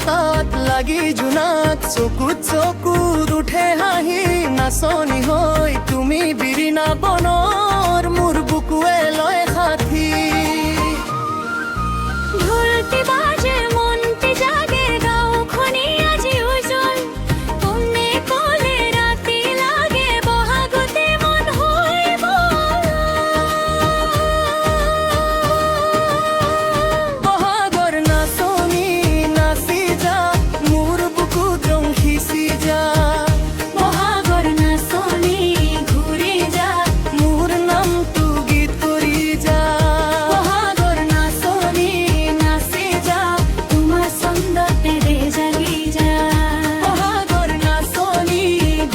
ৰাস্তাত লাগি জোনাক চকুত চকুত উঠে হাঁহি নাচনি হৈ তুমি বিৰিণা বনৰ মোৰ বুকুৱে লয় সাথী ঢোলটি বাজে মনটি জাগে গাঁওখনি আজি উজ্জ্বল কোনে ক'লে ৰাতি লাগে বহাগতে মন হৈ বহাগৰ নাচনি নাচি যা মোৰ বুকুত ৰং সিঁচি যা বহাগৰ নাচনি ঘূৰি যা মোৰ নামটো গীত কৰি যা বহাগৰ নাচনি নাচি যা তোমাৰ ছন্দতে দে জাগি যা বহাগৰ নাচনি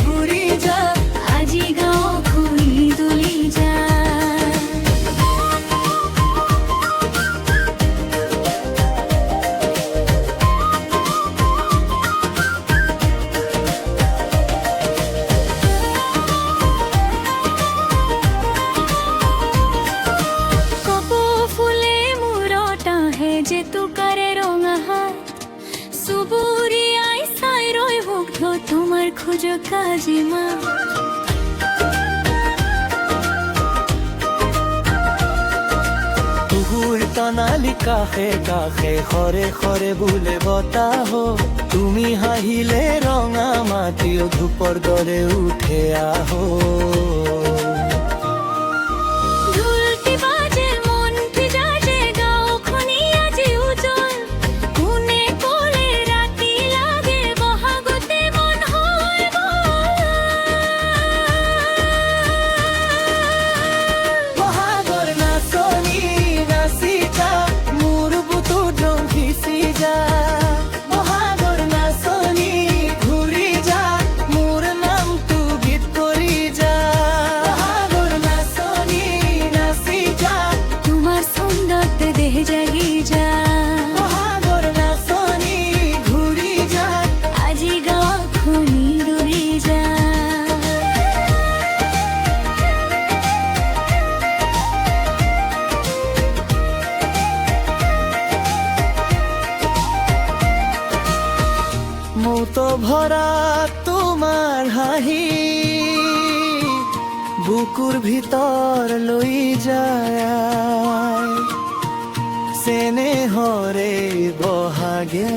ঘূৰি যা আজি গাঁওখনি দুলি যা কপৌ ফুলে মূৰত আহে জেতুকাৰে ৰঙা হাত চুবুৰীয়াই চাই ৰৈ মুগ্ধ তোমাৰ খোজ কাজিমা কুকুৰ তনালি কাষে কাষে খৰে খৰে বোলে বতাহ তুমি হাঁহিলে ৰঙা মাটিও ধূপৰ দৰে উঠে আহো ঢোলটি বাজে মনটি জাজে গাঁওখনি আজি উজ্জ্বল কোনে ক'লে ৰাতি লাগে বহাগতে মন হৈ বহাগৰ নাচনি নাচি যা মোৰ বুকুত ৰং সিঁচি যা বহাগৰ নাচনি ঘূৰি যা মোৰ নামটো গীত কৰি যা বহাগৰ নাচনি নাচি যা তোমাৰ ছন্দতে দেহ জাগি যা বহাগৰ নাচনি ঘূৰি যা আজি গাঁওখনি দুলি যা মৌতো ভৰা তোমাৰ হাঁহি বুকুৰ ভিতৰ লই যায় চেনেহৰে বহাগে